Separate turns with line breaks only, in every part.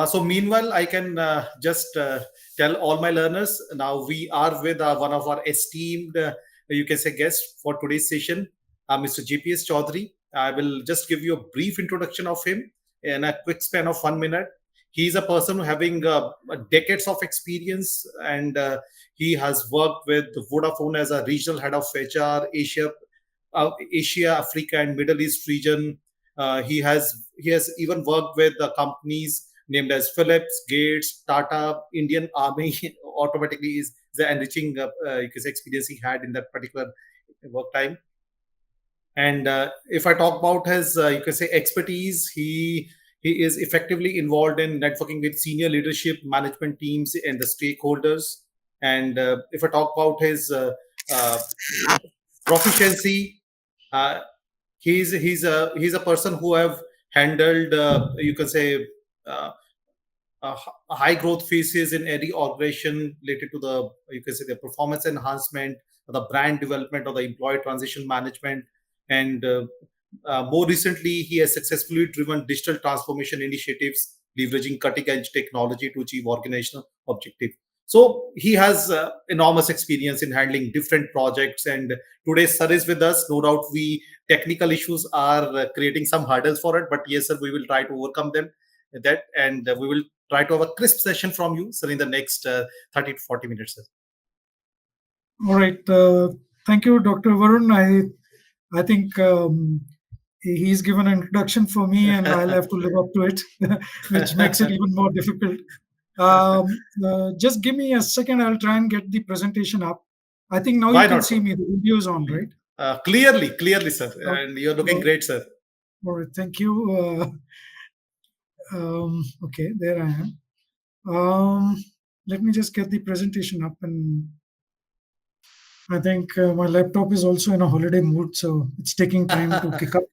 So meanwhile, I can just tell all my learners, now we are with one of our esteemed, you can say, guests for today's session, Mr. JPS Choudhary. I will just give you a brief introduction of him in a quick span of 1 minute. He's a person having decades of experience, and he has worked with Vodafone as a regional head of HR, Asia, Africa, and Middle East region. He has even worked with the companies named as Philips, Gates, Tata, Indian Army. Automatically is the enriching you can say experience he had in that particular work time. And if I talk about his you can say expertise, he is effectively involved in networking with senior leadership, management teams, and the stakeholders. And if I talk about his uh, proficiency, uh, he's a person who have handled you can say uh, high growth phases in any organization related to the you can say the performance enhancement, the brand development, or the employee transition management. And more recently, he has successfully driven digital transformation initiatives, leveraging cutting edge technology to achieve organizational objectives. So he has enormous experience in handling different projects. And today's sir is with us. No doubt, we technical issues are creating some hurdles for it, but yes, sir, we will try to overcome them. That and we will try to have a crisp session from you, sir, in the next 30 to 40 minutes, sir.
All right. Thank you, Dr. Varun. I think he's given an introduction for me, and I'll have to live up to it, which makes it even more difficult. Just give me a second. I'll try and get the presentation up. I think now
Why
you can
not,
see
sir?
me. The video is on, right?
Clearly, sir.
Uh,
And you're looking
uh,
great, sir.
all right. Thank you. Okay, there I am. Let me just get the presentation up, and I think my laptop is also in a holiday mood, so it's taking time to kick up.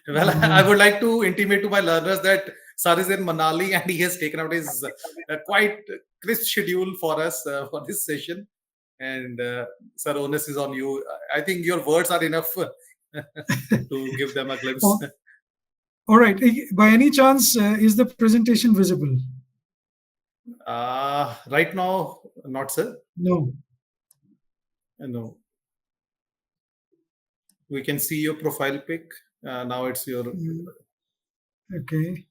Well, I would like to intimate to my learners that sir is in Manali and he has taken out his quite crisp schedule for us for this session. And sir, onus is on you. I think your words are enough to give them a glimpse.
Oh, all right. By any chance, is the presentation visible?
Right now, not, sir.
No.
No. We can see your profile pic. Now it's your.
Okay.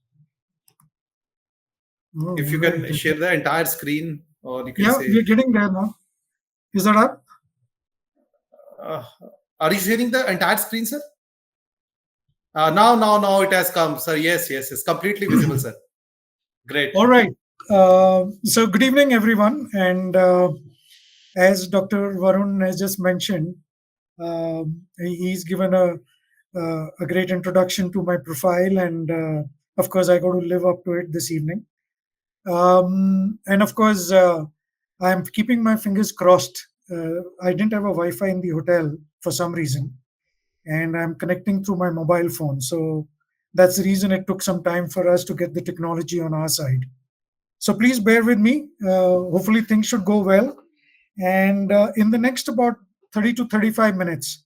Oh,
If you
right.
can share the entire screen, or you can
Yeah,
say.
we're getting there now. Is that up?
Uh, are you sharing the entire screen, sir? Now it has come, sir. Yes, it's completely visible, sir. Great.
All right. So good evening, everyone. And as Dr. Varun has just mentioned, he's given a great introduction to my profile, and of course, I got to live up to it this evening. And of course, I'm keeping my fingers crossed. I didn't have a Wi-Fi in the hotel for some reason, and I'm connecting through my mobile phone. So that's the reason it took some time for us to get the technology on our side. So please bear with me. Hopefully, things should go well. And in the next about 30 to 35 minutes,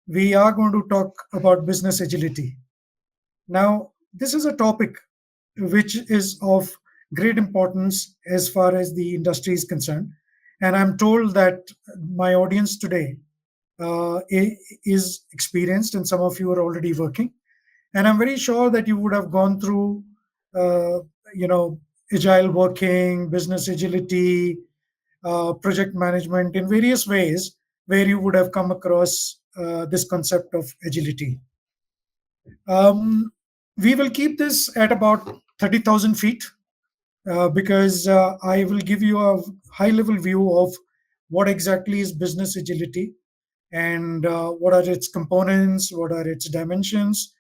we are going to talk about business agility. Now, this is a topic which is of great importance as far as the industry is concerned. And I'm told that my audience today is experienced, and some of you are already working. And I'm very sure that you would have gone through, uh, you know, agile working, business agility, project management in various ways where you would have come across this concept of agility. We will keep this at about 30,000 feet because I will give you a high level view of what exactly is business agility and what are its components, what are its dimensions.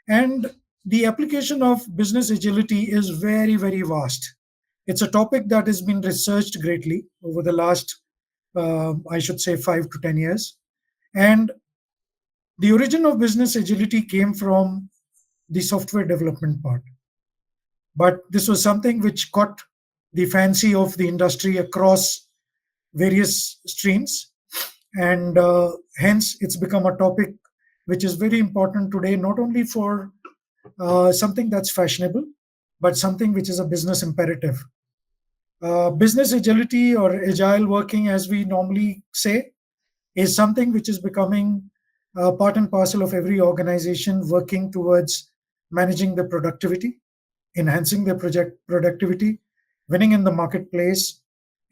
And the application of business agility is very, very vast. It's a topic that has been researched greatly over the last, I should say, 5 to 10 years. And the origin of business agility came from the software development part. But this was something which caught the fancy of the industry across various streams. And hence, it's become a topic which is very important today, not only for something that's fashionable, but something which is a business imperative. Business agility or agile working, as we normally say, is something which is becoming part and parcel of every organization working towards managing the productivity, enhancing their project productivity, winning in the marketplace,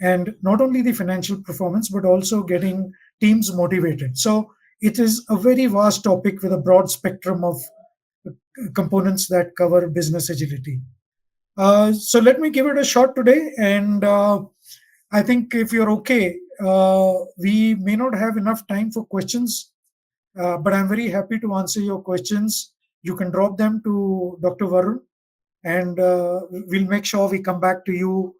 and not only the financial performance, but also getting teams motivated. So it is a very vast topic with a broad spectrum of components that cover business agility. So let me give it a shot today. And I think if you're okay, we may not have enough time for questions, but I'm very happy to answer your questions. You can drop them to Dr. Varun, and we'll make sure we come back to you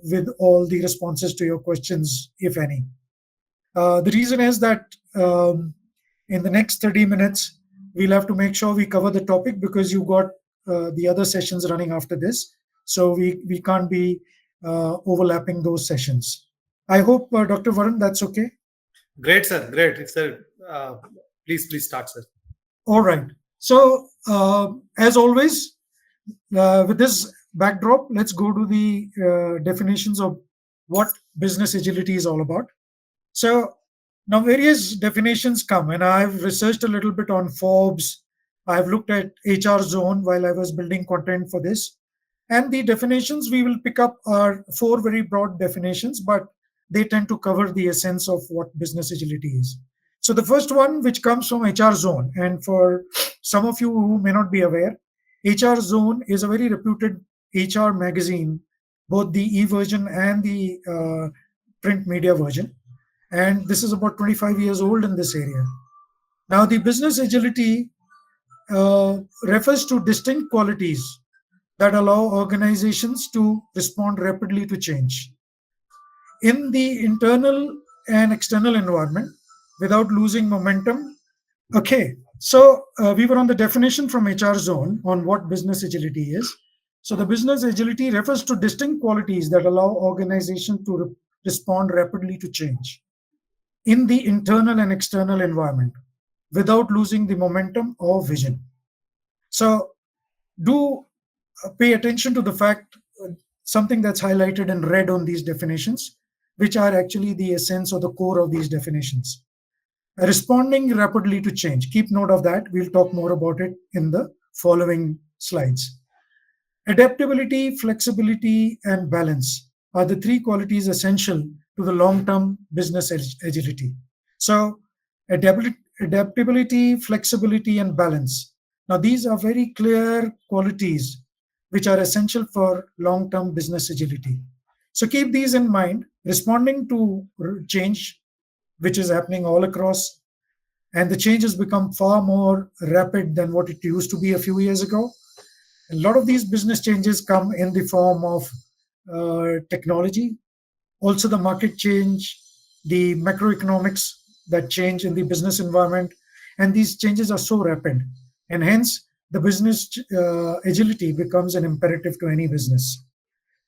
with all the responses to your questions, if any. The reason is that in the next 30 minutes, we'll have to make sure we cover the topic because you got the other sessions running after this. So we can't be overlapping those sessions. I hope, Dr. Varun, that's okay.
Great, sir. Great. Sir, please start, sir.
All right. So, as always, with this backdrop, let's go to the definitions of what business agility is all about. So, now various definitions come, and I've researched a little bit on Forbes. I've looked at HR Zone while I was building content for this. And the definitions we will pick up are four very broad definitions, but they tend to cover the essence of what business agility is. So the first one, which comes from HR Zone, and for some of you who may not be aware, HR Zone is a very reputed HR magazine, both the e-version and the print media version. And this is about 25 years old in this area. Now, the business agility refers to distinct qualities that allow organizations to respond rapidly to change in the internal and external environment without losing momentum. Okay, so we were on the definition from HR Zone on what business agility is. So the business agility refers to distinct qualities that allow organizations to respond rapidly to change in the internal and external environment without losing the momentum or vision. So do pay attention to the fact, something that's highlighted in red on these definitions, which are actually the essence or the core of these definitions. Responding rapidly to change. Keep note of that. We'll talk more about it in the following slides. Adaptability, flexibility, and balance are the three qualities essential to the long-term business agility. So adaptability, flexibility, and balance. Now, these are very clear qualities which are essential for long-term business agility. So keep these in mind. Responding to change, which is happening all across, and the change has become far more rapid than what it used to be a few years ago. A lot of these business changes come in the form of technology, also the market change, the macroeconomics that change in the business environment, and these changes are so rapid, and hence the business agility becomes an imperative to any business.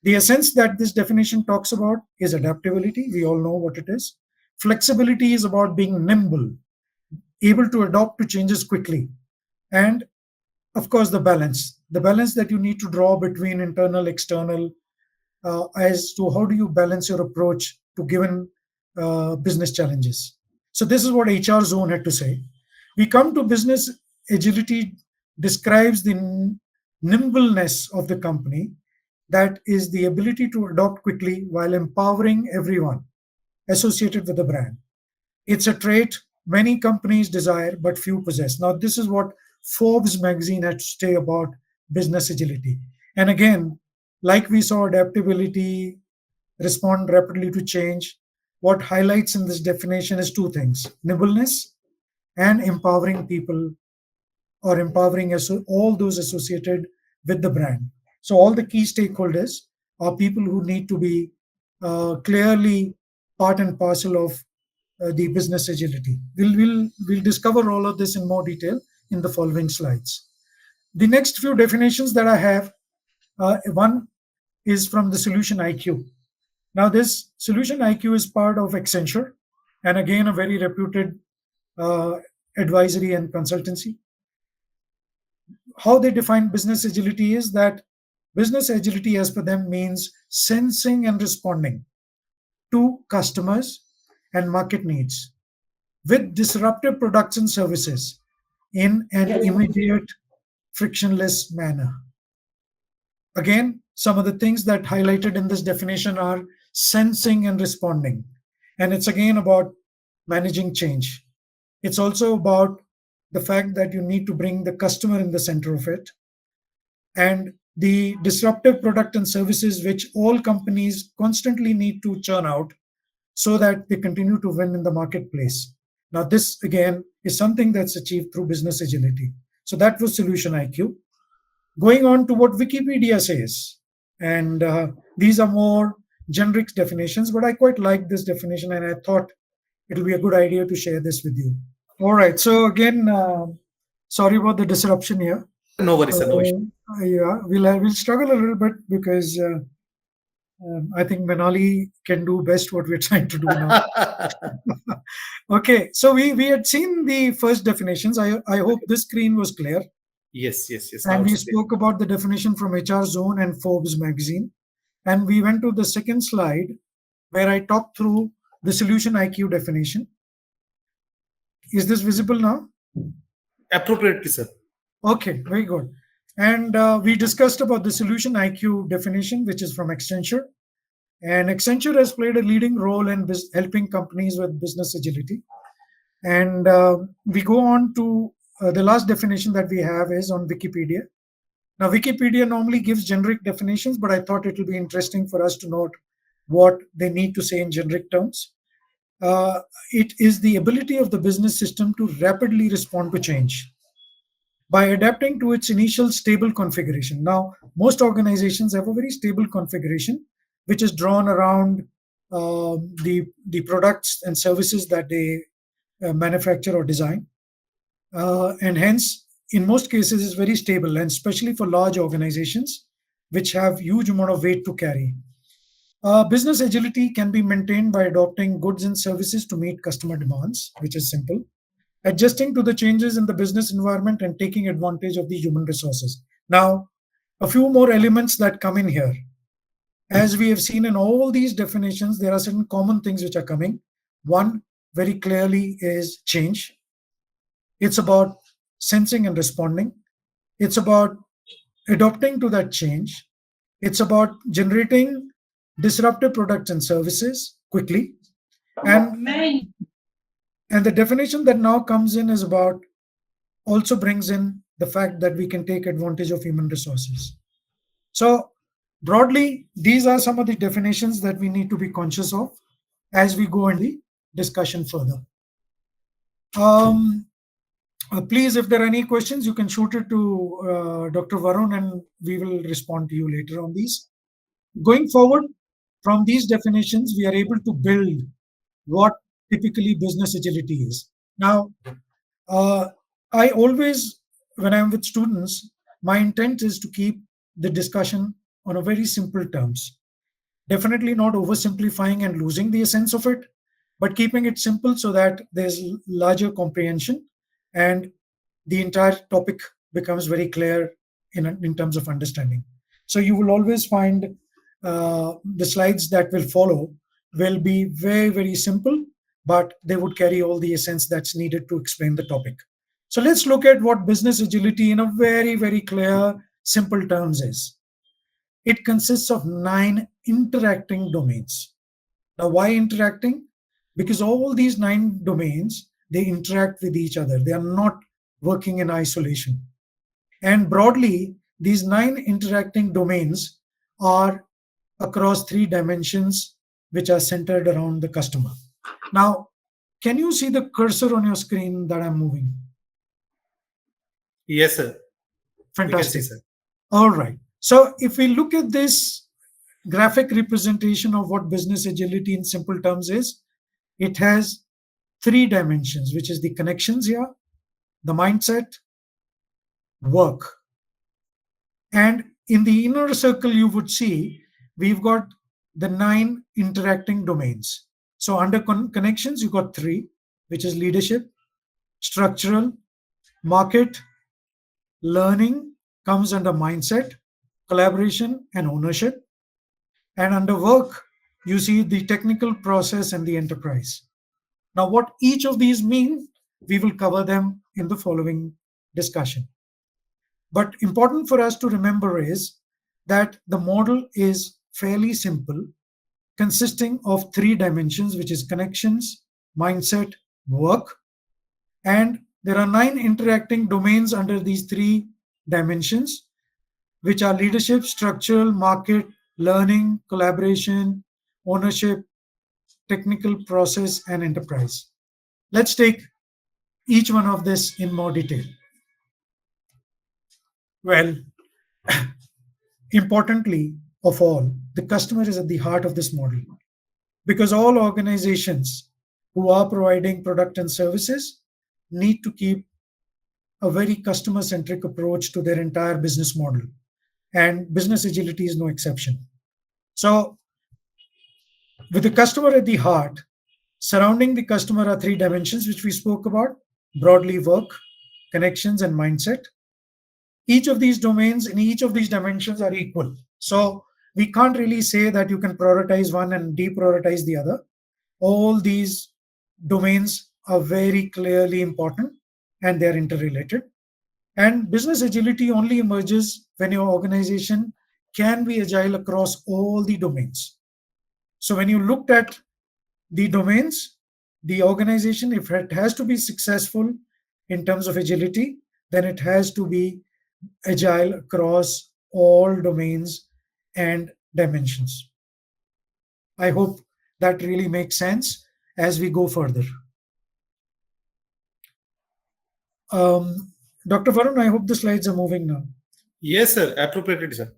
The essence that this definition talks about is adaptability. We all know what it is. Flexibility is about being nimble, able to adapt to changes quickly, and of course the balance that you need to draw between internal, external, as to how do you balance your approach to given business challenges. So this is what HR Zone had to say. We come to business agility describes the nimbleness of the company, that is the ability to adopt quickly while empowering everyone associated with the brand. It's a trait many companies desire but few possess. Now, this is what Forbes magazine had to say about business agility. And again, like we saw adaptability, respond rapidly to change, what highlights in this definition is two things: nimbleness and empowering people, or empowering all those associated with the brand. So all the key stakeholders are people who need to be clearly part and parcel of the business agility. We'll discover all of this in more detail in the following slides. The next few definitions that I have, one is from the Solution IQ. Now, this Solution IQ is part of Accenture, and again, a very reputed advisory and consultancy. How they define business agility is that Business agility, as per them, means sensing and responding to customers and market needs with disruptive products and services in an immediate, frictionless manner. Again, some of the things that highlighted in this definition are sensing and responding. And it's again about managing change. It's also about the fact that you need to bring the customer in the center of it, and the disruptive product and services which all companies constantly need to churn out so that they continue to win in the marketplace. Now, this again is something that's achieved through business agility. So that was solution IQ. Going on to what Wikipedia says, and these are more generic definitions, but I quite like this definition and I thought it'll be a good idea to share this with you. All right. So again, sorry about the disruption here.
No worries, sir. No issue.
Yeah, we'll struggle a little bit because I think Manali can do best what we're trying to do now. Okay, so we had seen the first definitions. I hope this screen was clear.
Yes, yes, yes.
And
Now
we
it's clear.
spoke about the definition from HR Zone and Forbes magazine. And we went to the second slide where I talked through the solution IQ definition. Is this visible now?
Appropriately, sir.
Okay, very good. And we discussed about the solution IQ definition, which is from Accenture. And Accenture has played a leading role in helping companies with business agility. And we go on to the last definition that we have is on Wikipedia. Now, Wikipedia normally gives generic definitions, but I thought it will be interesting for us to note what they need to say in generic terms. It is the ability of the business system to rapidly respond to change by adapting to its initial stable configuration. Now, most organizations have a very stable configuration, which is drawn around the products and services that they manufacture or design. And hence, in most cases, is very stable, and especially for large organizations, which have huge amount of weight to carry. Business agility can be maintained by adopting goods and services to meet customer demands, which is simple, adjusting to the changes in the business environment and taking advantage of the human resources. Now, a few more elements that come in here. As we have seen in all these definitions, there are certain common things which are coming. One, very clearly, is change. It's about sensing and responding. It's about adopting to that change. It's about generating disruptive products and services quickly. And the definition that now comes in is about also brings in the fact that we can take advantage of human resources. So broadly, these are some of the definitions that we need to be conscious of as we go in the discussion further. Please, if there are any questions, you can shoot it to Dr. Varun and we will respond to you later on these. Going forward, from these definitions, we are able to build what typically business agility is. Now, I always, when I'm with students, my intent is to keep the discussion on a very simple terms. Definitely not oversimplifying and losing the essence of it, but keeping it simple so that there's larger comprehension and the entire topic becomes very clear in terms of understanding. So you will always find the slides that will follow will be very, very simple, but they would carry all the essence that's needed to explain the topic. So let's look at what business agility in a very, very clear, simple terms is. It consists of 9 interacting domains. Now, why interacting? Because all these 9 domains, they interact with each other. They are not working in isolation. And broadly, these 9 interacting domains are across 3 dimensions, which are centered around the customer. Now, can you see the cursor on your screen that I'm moving?
Yes, sir.
Fantastic. See, sir. All right. So if we look at this graphic representation of what business agility in simple terms is, it has 3 dimensions, which is the connections here, the mindset, work. And in the inner circle, you would see we've got the 9 interacting domains. So under connections, you got 3, which is leadership, structural, market, learning comes under mindset, collaboration, and ownership. And under work, you see the technical process and the enterprise. Now, what each of these mean, we will cover them in the following discussion. But important for us to remember is that the model is fairly simple, consisting of three dimensions, which is connections, mindset, work. And there are 9 interacting domains under these three dimensions, which are leadership, structural, market, learning, collaboration, ownership, technical process, and enterprise. Let's take each one of this in more detail. Well, importantly of all, the customer is at the heart of this model because all organizations who are providing product and services need to keep a very customer centric approach to their entire business model. And business agility is no exception. So, with the customer at the heart, surrounding the customer are three dimensions which we spoke about: broadly work, connections, and mindset. Each of these domains in each of these dimensions are equal. So we can't really say that you can prioritize one and deprioritize the other. All these domains are very clearly important and they're interrelated. And business agility only emerges when your organization can be agile across all the domains. So when you looked at the domains, the organization, if it has to be successful in terms of agility, then it has to be agile across all domains and dimensions. I hope that really makes sense as we go further. Dr. Varun, I hope the slides are moving now.
Yes, sir. Appropriated, sir.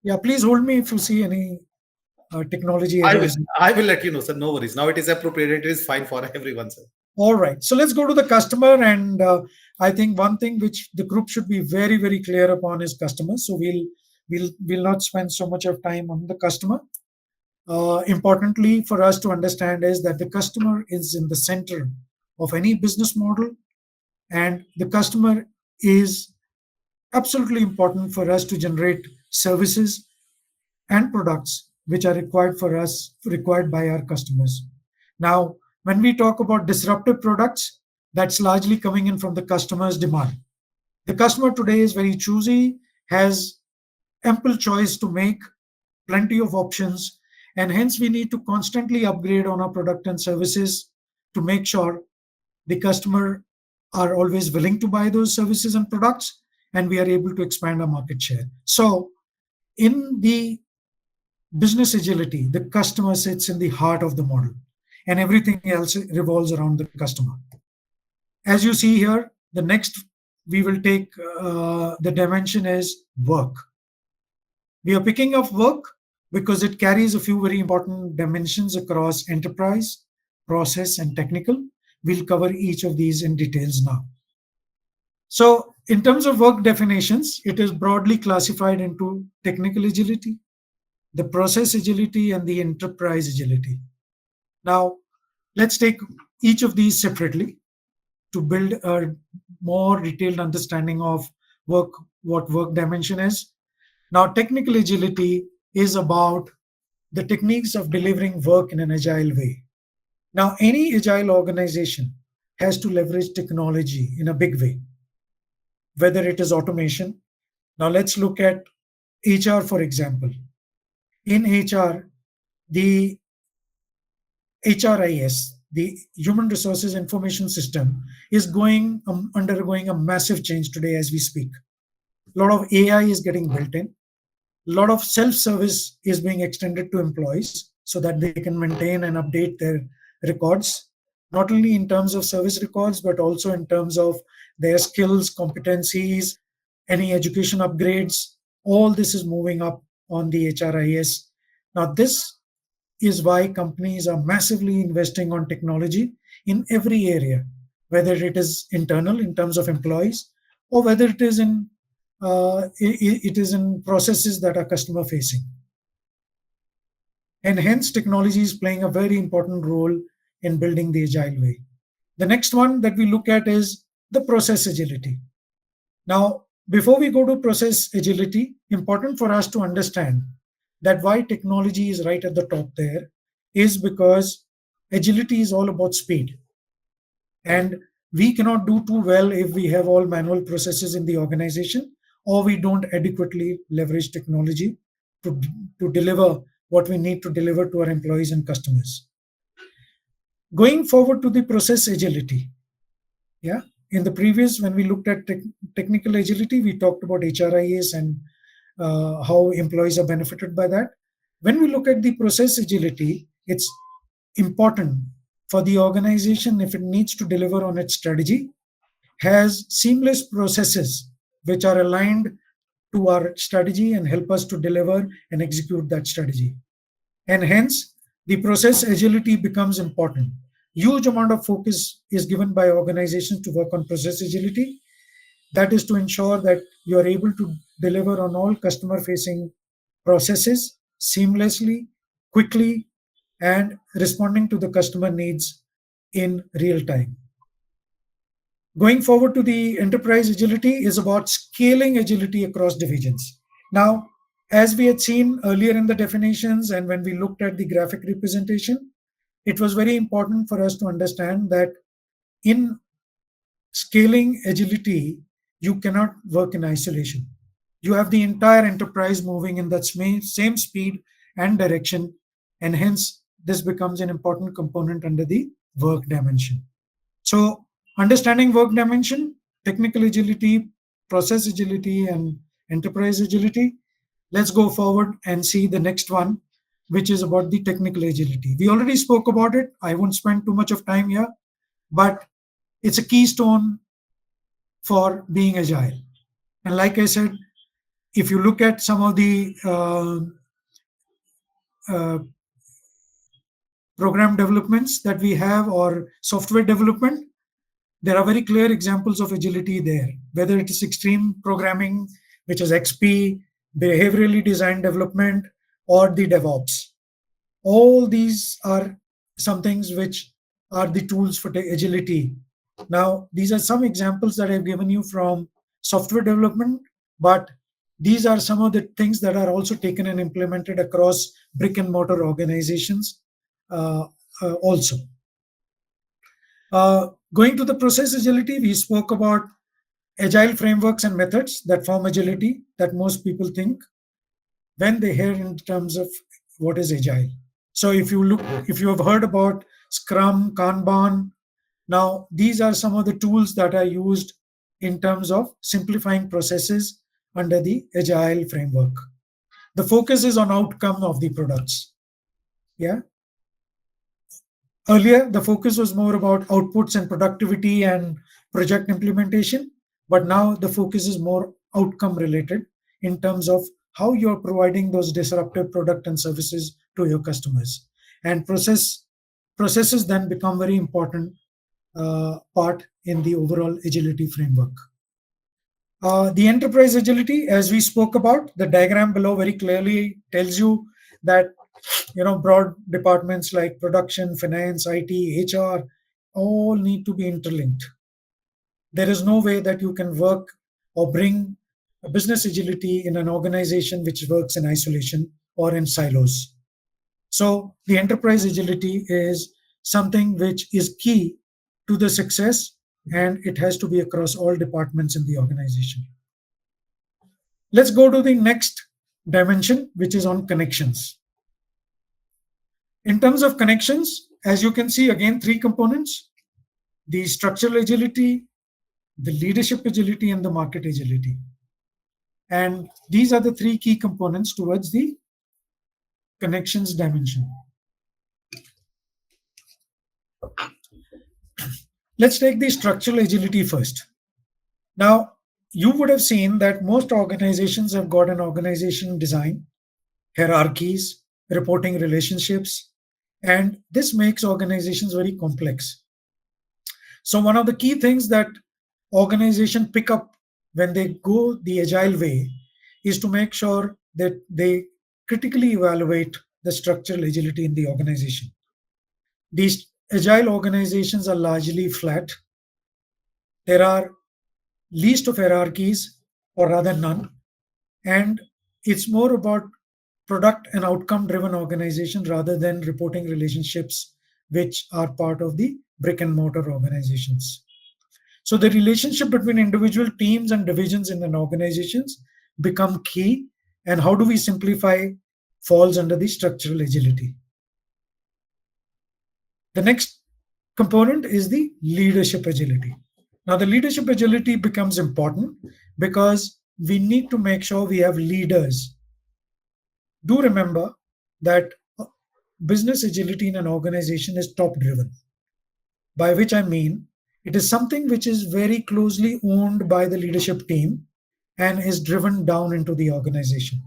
Yeah, please hold me if you see any technology errors.
I will let you know, sir. No worries. Now it is appropriated. It is fine for everyone, sir.
All right. So let's go to the customer. And I think one thing which the group should be very, very clear upon is customers. So we'll not spend so much of time on the customer. Importantly for us to understand is that the customer is in the center of any business model, and the customer is absolutely important for us to generate services and products which are required by our customers. Now, when we talk about disruptive products, that's largely coming in from the customer's demand. The customer today is very choosy, has ample choice to make, plenty of options, and hence we need to constantly upgrade on our product and services to make sure the customer are always willing to buy those services and products, and we are able to expand our market share. So in the business agility, the customer sits in the heart of the model, and everything else revolves around the customer. As you see here, the next we will take the dimension is work. We are picking up work because it carries a few very important dimensions across enterprise, process, and technical. We'll cover each of these in details now. So in terms of work definitions, it is broadly classified into technical agility, the process agility, and the enterprise agility. Now, let's take each of these separately to build a more detailed understanding of what work dimension is. Now, technical agility is about the techniques of delivering work in an agile way. Now, any agile organization has to leverage technology in a big way, whether it is automation. Now, let's look at HR, for example. In HR, the HRIS, the Human Resources Information System, is undergoing a massive change today as we speak. A lot of AI is getting built in. A lot of self-service is being extended to employees so that they can maintain and update their records, not only in terms of service records, but also in terms of their skills, competencies, any education upgrades. All this is moving up on the HRIS. Now, this is why companies are massively investing on technology in every area, whether it is internal in terms of employees or whether it is in processes that are customer facing. And hence technology is playing a very important role in building the agile way. The next one that we look at is the process agility. Now, before we go to process agility, important for us to understand that why technology is right at the top there is because agility is all about speed. And we cannot do too well if we have all manual processes in the organization or we don't adequately leverage technology to, to deliver what we need to deliver to our employees and customers. Going forward to the process agility. Yeah. In the previous, when we looked at technical agility, we talked about HRIS and how employees are benefited by that. When we look at the process agility, it's important for the organization, if it needs to deliver on its strategy, has seamless processes which are aligned to our strategy and help us to deliver and execute that strategy. And hence, the process agility becomes important. Huge amount of focus is given by organizations to work on process agility. That is to ensure that you are able to deliver on all customer facing processes seamlessly, quickly, and responding to the customer needs in real time. Going forward to the enterprise agility is about scaling agility across divisions. Now, as we had seen earlier in the definitions and when we looked at the graphic representation, it was very important for us to understand that in scaling agility, you cannot work in isolation. You have the entire enterprise moving in that same speed and direction, and hence this becomes an important component under the work dimension. So, understanding work dimension, technical agility, process agility, and enterprise agility. Let's go forward and see the next one, which is about the technical agility. We already spoke about it. I won't spend too much of time here, but it's a keystone for being agile. And like I said, if you look at some of the uh, program developments that we have or software development, there are very clear examples of agility there, whether it is extreme programming, which is XP, behaviorally designed development, or the DevOps. All these are some things which are the tools for the agility. Now, these are some examples that I've given you from software development, but these are some of the things that are also taken and implemented across brick and mortar organizations also. Going to the process agility, we spoke about agile frameworks and methods that form agility that most people think when they hear in terms of what is agile. So if you have heard about Scrum, Kanban, now these are some of the tools that are used in terms of simplifying processes under the agile framework. The focus is on outcome of the products. Yeah. Earlier, the focus was more about outputs and productivity and project implementation, but now the focus is more outcome related in terms of how you're providing those disruptive product and services to your customers. And processes then become very important part in the overall agility framework. The enterprise agility, as we spoke about, the diagram below very clearly tells you that broad departments like production, finance, IT, HR all need to be interlinked. There is no way that you can work or bring a business agility in an organization which works in isolation or in silos. So the enterprise agility is something which is key to the success, and it has to be across all departments in the organization. Let's go to the next dimension, which is on connections. In terms of connections, as you can see, again, three components: the structural agility, the leadership agility, and the market agility. And these are the three key components towards the connections dimension. Let's take the structural agility first. Now, you would have seen that most organizations have got an organization design, hierarchies, reporting relationships, and this makes organizations very complex. So one of the key things that organizations pick up when they go the agile way is to make sure that they critically evaluate the structural agility in the organization. These agile organizations are largely flat. There are least of hierarchies, or rather none. And it's more about product and outcome driven organization rather than reporting relationships, which are part of the brick and mortar organizations. So the relationship between individual teams and divisions in an organizations become key. And how do we simplify falls under the structural agility. The next component is the leadership agility. Now, the leadership agility becomes important because we need to make sure we have leaders. Do remember that business agility in an organization is top driven, by which I mean it is something which is very closely owned by the leadership team and is driven down into the organization.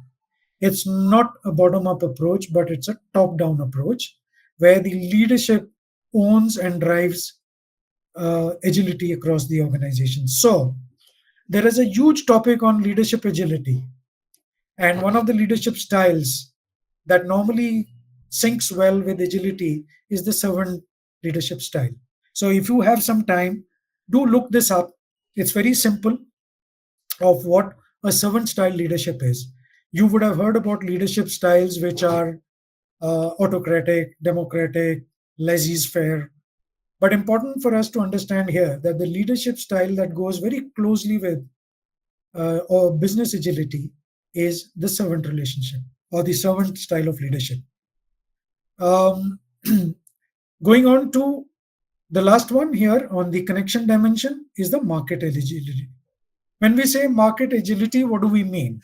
It's not a bottom up approach, but it's a top down approach where the leadership owns and drives agility across the organization. So, there is a huge topic on leadership agility. And one of the leadership styles that normally syncs well with agility is the servant leadership style. So, if you have some time, do look this up. It's very simple of what a servant style leadership is. You would have heard about leadership styles which are autocratic, democratic, laissez-faire. But important for us to understand here that the leadership style that goes very closely with or business agility is the servant relationship or the servant style of leadership. Um, Going on to the last one here on the connection dimension is the market agility. When we say market agility, what do we mean?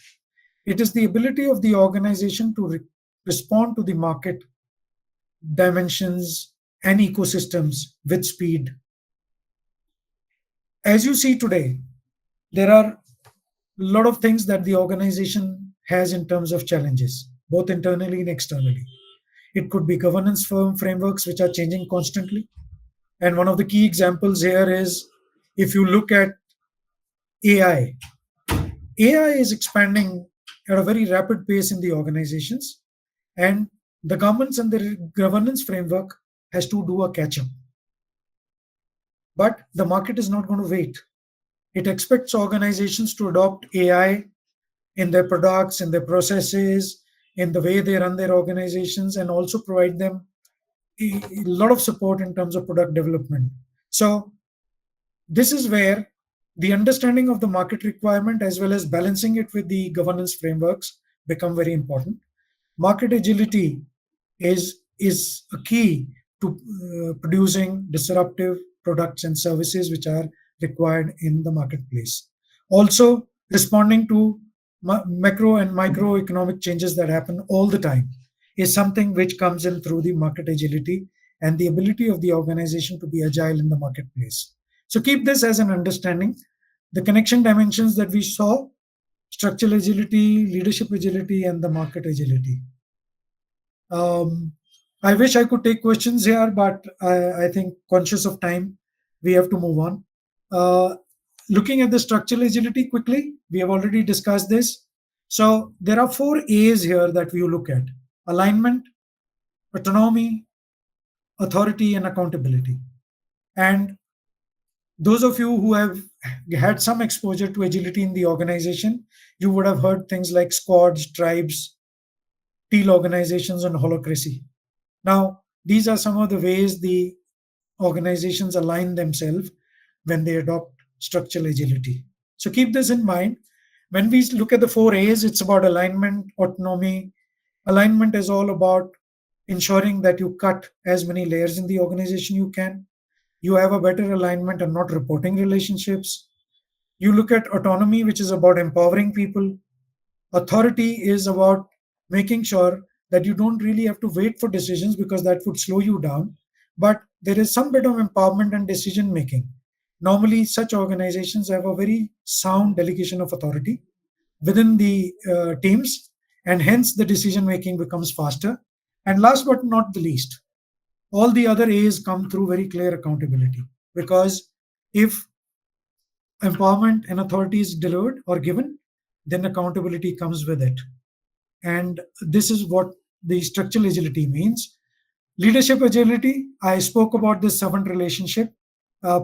It is the ability of the organization to respond to the market dimensions and ecosystems with speed. As you see today, there are a lot of things that the organization has in terms of challenges, both internally and externally. It could be governance frameworks which are changing constantly. And one of the key examples here is if you look at AI, AI is expanding at a very rapid pace in the organizations, and the governments and the governance framework has to do a catch up. But the market is not going to wait. It expects organizations to adopt AI in their products, in their processes, in the way they run their organizations, and also provide them a lot of support in terms of product development. So, this is where the understanding of the market requirement as well as balancing it with the governance frameworks become very important. Market agility is a key to producing disruptive products and services which are required in the marketplace. Also, responding to macro and microeconomic changes that happen all the time is something which comes in through the market agility and the ability of the organization to be agile in the marketplace. So keep this as an understanding. The connection dimensions that we saw: structural agility, leadership agility, and the market agility. Um, I wish I could take questions here, but I think conscious of time, we have to move on. Uh, Looking at the structural agility quickly, we have already discussed this. So there are 4 A's here that we look at: alignment, autonomy, authority, and accountability. And those of you who have had some exposure to agility in the organization, you would have heard things like squads, tribes, teal organizations, and holocracy. Now, these are some of the ways the organizations align themselves when they adopt structural agility. So keep this in mind. When we look at the 4 A's, it's about alignment, autonomy. Alignment is all about ensuring that you cut as many layers in the organization you can. You have a better alignment and not reporting relationships. You look at autonomy, which is about empowering people. Authority is about making sure that you don't really have to wait for decisions because that would slow you down, but there is some bit of empowerment and decision making. Normally, such organizations have a very sound delegation of authority within the teams, and hence the decision making becomes faster. And last but not the least, all the other A's come through very clear accountability, because if empowerment and authority is delivered or given, then accountability comes with it. And this is what the structural agility means. Leadership agility, I spoke about this servant relationship.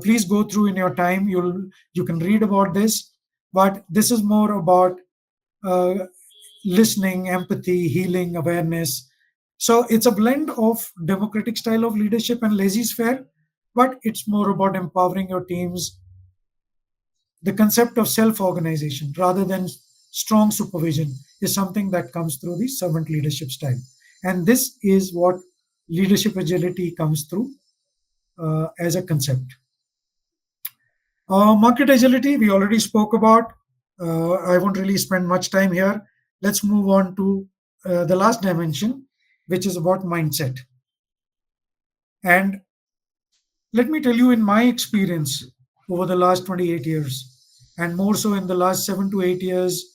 Please go through in your time. You can read about this. but this is more about uh, listening, empathy, healing, awareness. So it's a blend of democratic style of leadership and laissez-faire, but it's more about empowering your teams. The concept of self-organization rather than strong supervision is something that comes through the servant leadership style, and this is what leadership agility comes through as a concept. Market agility, we already spoke about. I won't really spend much time here. Let's move on to the last dimension, which is about mindset. And let me tell you, in my experience over the last 28 years, and more so in the last 7 to 8 years,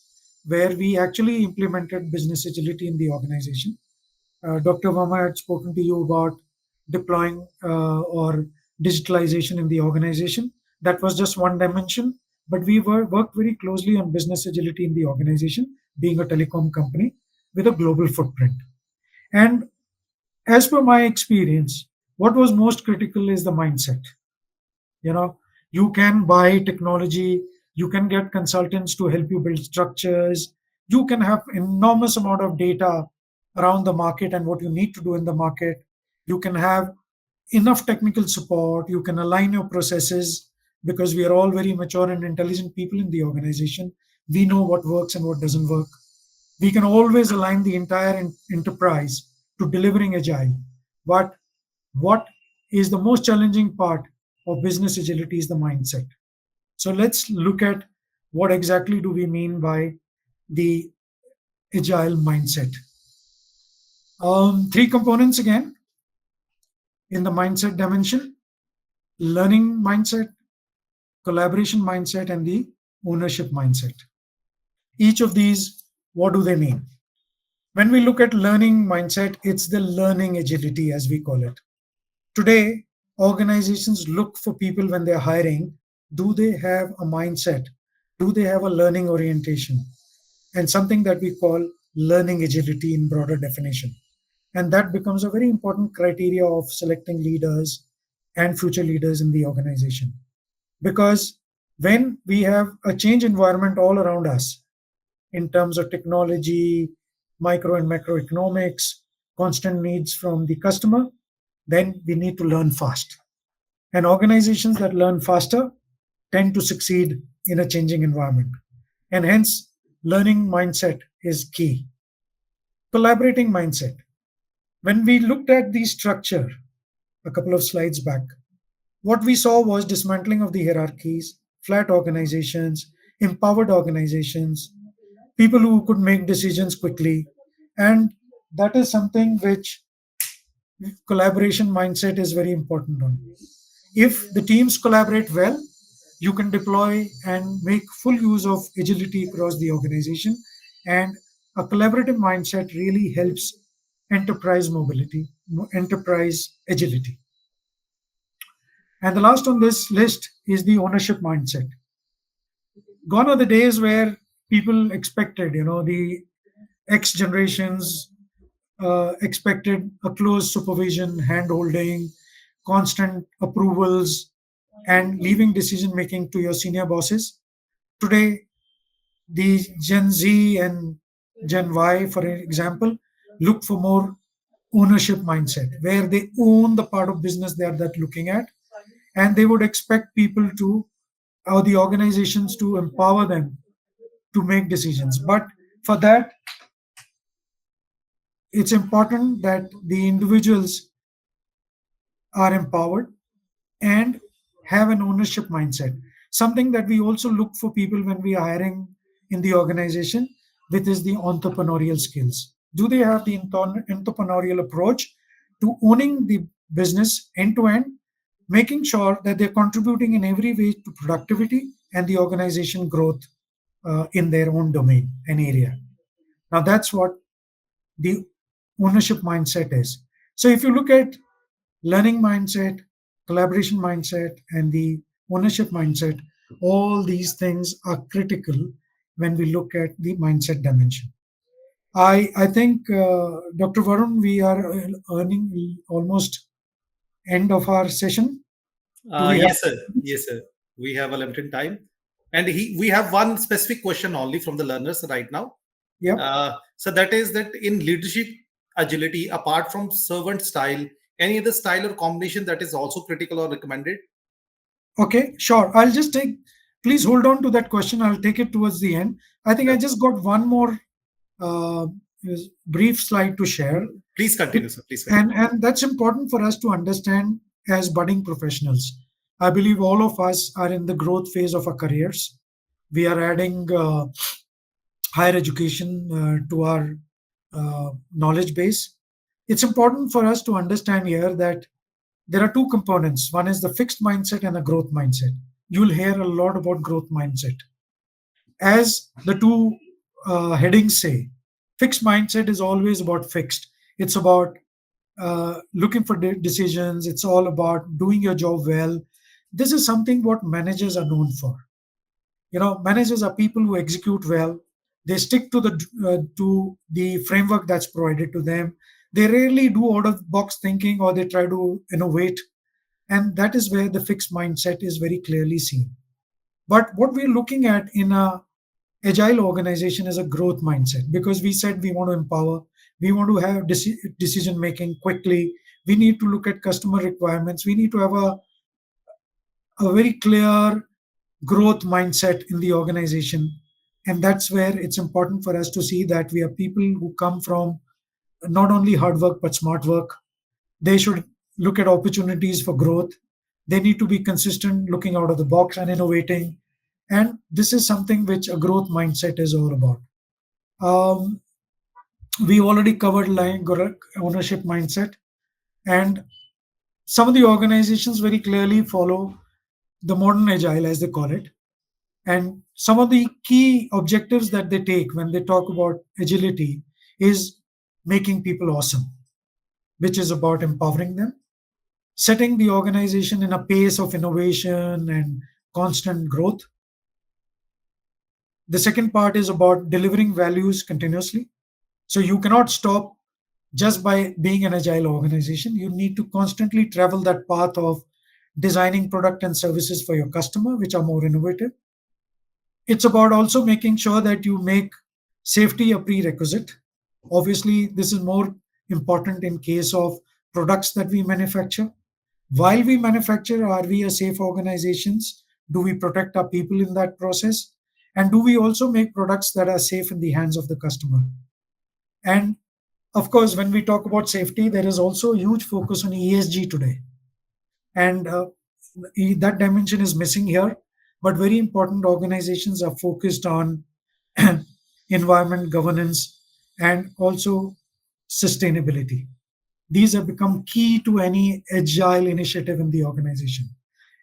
where we actually implemented business agility in the organization. Dr. Verma had spoken to you about deploying or digitalization in the organization. That was just one dimension, but we were worked very closely on business agility in the organization, being a telecom company with a global footprint. And as per my experience, what was most critical is the mindset. You know, you can buy technology, you can get consultants to help you build structures, you can have enormous amount of data around the market and what you need to do in the market. You can have enough technical support, you can align your processes, because we are all very mature and intelligent people in the organization. We know what works and what doesn't work. We can always align the entire enterprise to delivering agile. But what is the most challenging part of business agility is the mindset. So let's look at what exactly do we mean by the agile mindset. Three components again in the mindset dimension: learning mindset, collaboration mindset, and the ownership mindset. Each of these, what do they mean? When we look at learning mindset, it's the learning agility, as we call it. Today, organizations look for people when they're hiring. Do they have a mindset? Do they have a learning orientation? And something that we call learning agility in broader definition. And that becomes a very important criteria of selecting leaders and future leaders in the organization. Because when we have a change environment all around us in terms of technology, micro and macroeconomics, constant needs from the customer, then we need to learn fast. And organizations that learn faster tend to succeed in a changing environment. And hence, learning mindset is key. Collaborating mindset. When we looked at the structure a couple of slides back, what we saw was dismantling of the hierarchies, flat organizations, empowered organizations, people who could make decisions quickly. And that is something which collaboration mindset is very important on. If the teams collaborate well, you can deploy and make full use of agility across the organization. And a collaborative mindset really helps enterprise mobility, enterprise agility. And the last on this list is the ownership mindset. Gone are the days where people expected, the X generations expected a close supervision, hand holding, constant approvals, and leaving decision making to your senior bosses. Today, the Gen Z and Gen Y, for example, look for more ownership mindset, where they own the part of business they are that looking at, and they would expect people to, or the organizations to empower them to make decisions. But for that, it's important that the individuals are empowered and have an ownership mindset. Something that we also look for people when we are hiring in the organization, which is the entrepreneurial skills. Do they have the entrepreneurial approach to owning the business end to end, making sure that they're contributing in every way to productivity and the organization growth in their own domain and area? Now, that's what the ownership mindset is. So, if you look at learning mindset, collaboration mindset, and the ownership mindset, all these things are critical when we look at the mindset dimension. I think, Dr. Varun, we are earning almost end of our session. Do we have?
Yes, sir. Yes, sir. We have a limited time. And we have one specific question only from the learners right now.
Yep.
So that is that in leadership agility, apart from servant style, any other style or combination that is also critical or recommended?
Okay, sure. I'll just take, please hold on to that question. I'll take it towards the end. I think I
Sure.
just got one more uh, brief slide to share.
Please
It,
continue, sir. Please continue.
and that's important for us to understand as budding professionals. I believe all of us are in the growth phase of our careers. We are adding higher education to our knowledge base. It's important for us to understand here that there are two components. One is the fixed mindset and a growth mindset. You'll hear a lot about growth mindset. As the two headings say, fixed mindset is always about fixed. It's about looking for decisions. It's all about doing your job well. This is something what managers are known for. Managers are people who execute well. They stick to the framework that's provided to them. They rarely do out of box thinking, or they try to innovate, and that is where the fixed mindset is very clearly seen. But what we're looking at in a agile organization is a growth mindset, because we said we want to empower, we want to have decision making quickly, we need to look at customer requirements, we need to have a very clear growth mindset in the organization. And that's where it's important for us to see that we are people who come from not only hard work but smart work. They should look at opportunities for growth. They need to be consistent, looking out of the box and innovating. And this is something which a growth mindset is all about. Um, we already covered ownership mindset, and some of the organizations very clearly follow the modern agile, as they call it. And some of the key objectives that they take when they talk about agility is making people awesome, which is about empowering them, setting the organization in a pace of innovation and constant growth. The second part is about delivering values continuously. So you cannot stop just by being an agile organization. You need to constantly travel that path of designing product and services for your customer, which are more innovative. It's about also making sure that you make safety a prerequisite. Obviously, this is more important in case of products that we manufacture. While we manufacture, are we a safe organizations? Do we protect our people in that process? And do we also make products that are safe in the hands of the customer? And of course, when we talk about safety, there is also a huge focus on ESG today. And that dimension is missing here. But very important, organizations are focused on environment governance and also sustainability. These have become key to any agile initiative in the organization.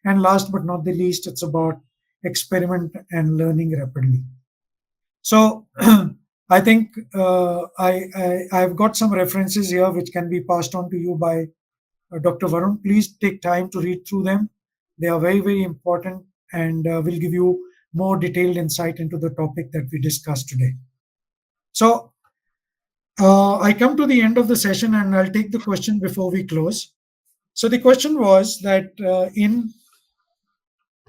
And last but not the least, it's about experiment and learning rapidly. So I think I've got some references here which can be passed on to you by Dr. Varun. Please take time to read through them. They are very, very important, and will give you more detailed insight into the topic that we discussed today. So I come to the end of the session, and I'll take the question before we close. So the question was that in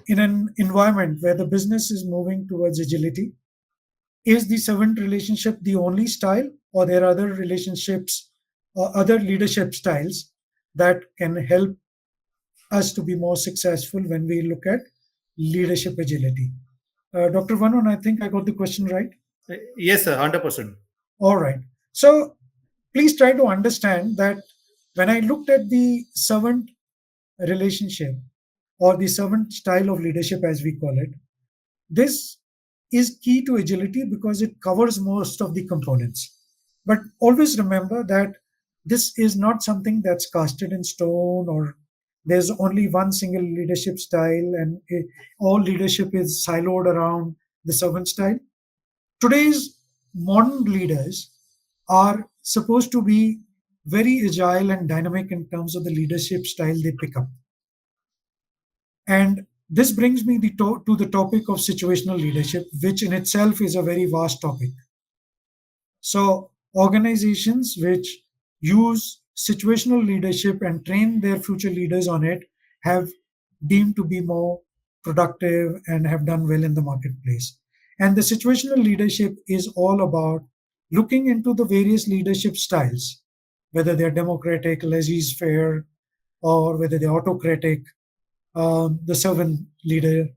an environment where the business is moving towards agility, is the servant relationship the only style, or there are other relationships or other leadership styles that can help us to be more successful when we look at leadership agility? Dr. Vanon, I think I got the question right.
Yes, sir, 100%.
All right. So please try to understand that when I looked at the servant relationship, or the servant style of leadership, as we call it, this is key to agility because it covers most of the components. But always remember that this is not something that's casted in stone, or there's only one single leadership style, and all leadership is siloed around the servant style. Today's modern leaders are supposed to be very agile and dynamic in terms of the leadership style they pick up. And this brings me to the topic of situational leadership, which in itself is a very vast topic. So, organizations which use situational leadership and train their future leaders on it have deemed to be more productive, and have done well in the marketplace. And the situational leadership is all about looking into the various leadership styles, whether they're democratic, laissez-faire, or whether they're autocratic, the servant leader,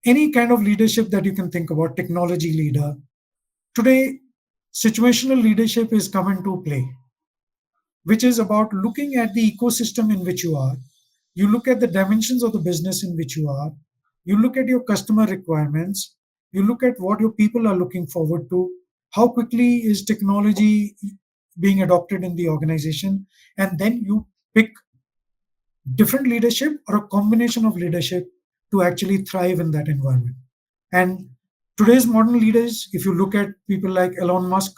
any kind of leadership that you can think about, technology leader. Today, situational leadership is come into play, which is about looking at the ecosystem in which you are. You look at the dimensions of the business in which you are. You look at your customer requirements. You look at what your people are looking forward to. How quickly is technology being adopted in the organization? And then you pick different leadership or a combination of leadership to actually thrive in that environment. And today's modern leaders, if you look at people like Elon Musk,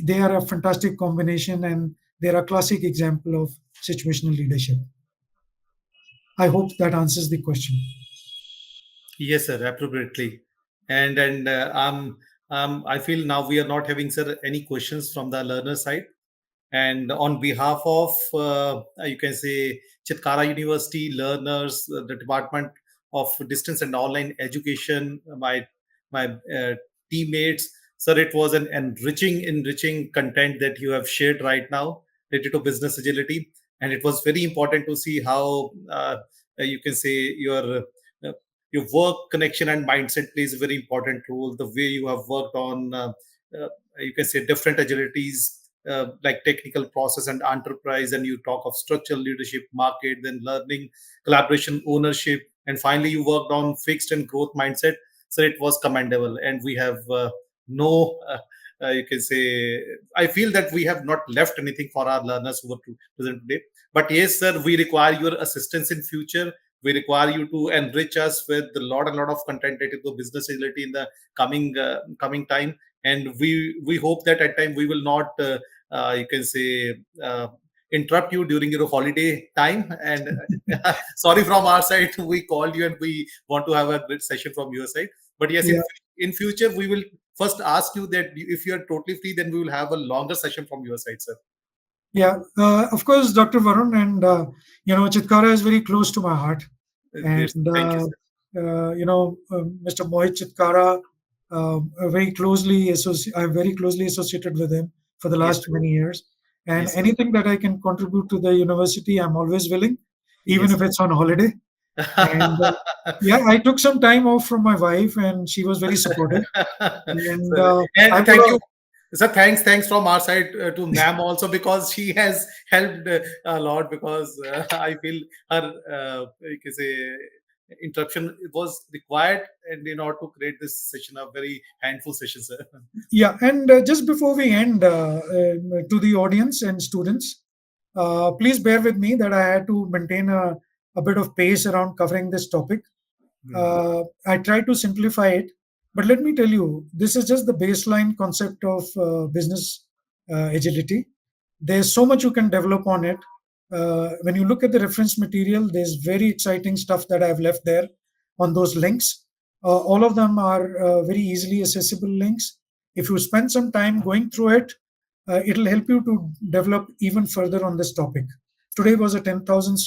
they are a fantastic combination and they're a classic example of situational leadership. I hope that answers the question.
Yes, sir, appropriately. And I feel now we are not having, sir, any questions from the learner side. And on behalf of, you can say, Chitkara University learners, the Department of Distance and Online Education, my teammates, sir, it was an enriching content that you have shared right now related to business agility, and it was very important to see how you can say uh, your work connection and mindset plays a very important role. The way you have worked on, you can say, different agilities like technical process and enterprise, and you talk of structural leadership, market, then learning, collaboration, ownership, and finally you worked on fixed and growth mindset. So it was commendable, and we have no you can say, I feel that we have not left anything for our learners who are present today. But yes, sir, we require your assistance in future. We require you to enrich us with a lot and lot of content related to business agility in the coming time. And we hope that at time we will not you can say interrupt you during your holiday time. And sorry from our side, we called you and we want to have a great session from your side. But yes,
Yeah,
in future we will first ask you that if you are totally free, then we will have a longer session from your side, sir.
yeah. Of course, Dr. Varun, and Chitkara is very close to my heart.
Great.
And
Thank you, sir.
Mr. Mohit Chitkara, I'm very closely associated with him for the
Yes,
last many years. And
yes, sir.
anything that I can contribute to the university, I'm always willing, even
Yes,
if it's on holiday. And
sir.
yeah, I took some time off from my wife, and she was very supportive. And
Sir, and
I'm
thank
gonna,
you. So thanks from our side to ma'am also, because she has helped a lot, because I feel her you can say interruption was required, and in order to create this session a very handful session, sir.
yeah, and just before we end, to the audience and students, please bear with me that I had to maintain a bit of pace around covering this topic.
Mhm.
I try to simplify it, but let me tell you, this is just the baseline concept of business agility. There's so much you can develop on it. When you look at the reference material, there's very exciting stuff that I've left there on those links. All of them are very easily accessible links. If you spend some time going through it, it'll help you to develop even further on this topic. Today was a 10,000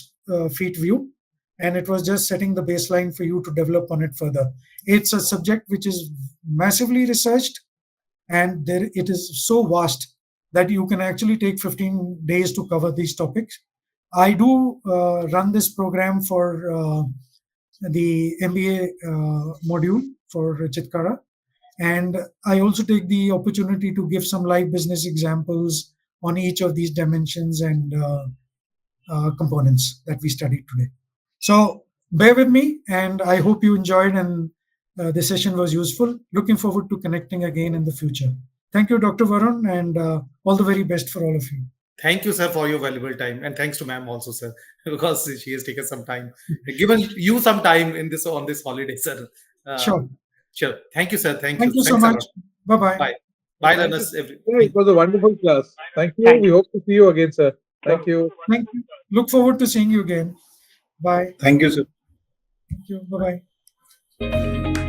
feet view, and it was just setting the baseline for you to develop on it further. It's a subject which is massively researched, and there it is so vast that you can actually take 15 days to cover these topics. I do run this program for the MBA module for Chitkara, and I also take the opportunity to give some live business examples on each of these dimensions and components that we studied today. So bear with me, and I hope you enjoyed and the session was useful. Looking forward to connecting again in the future. Thank you, Dr. Varun, and all the very best for all of you.
Thank you, sir, for your valuable time, and thanks to ma'am also, sir, because she has taken some time, given you some time in this on this holiday, sir. Uh,
Sure.
sure. Thank you, sir. Thank
Thank
you.
you so
Thanks a
much.
lot.
Bye bye.
Bye. Bye,
Thank you.
learners.
Yeah, it was a wonderful class. Thank you.
Thank
We
you.
hope to see you again, sir. Thank you.
Thank you. Look forward to seeing you again. Bye.
Thank you, sir.
Thank you. Bye bye.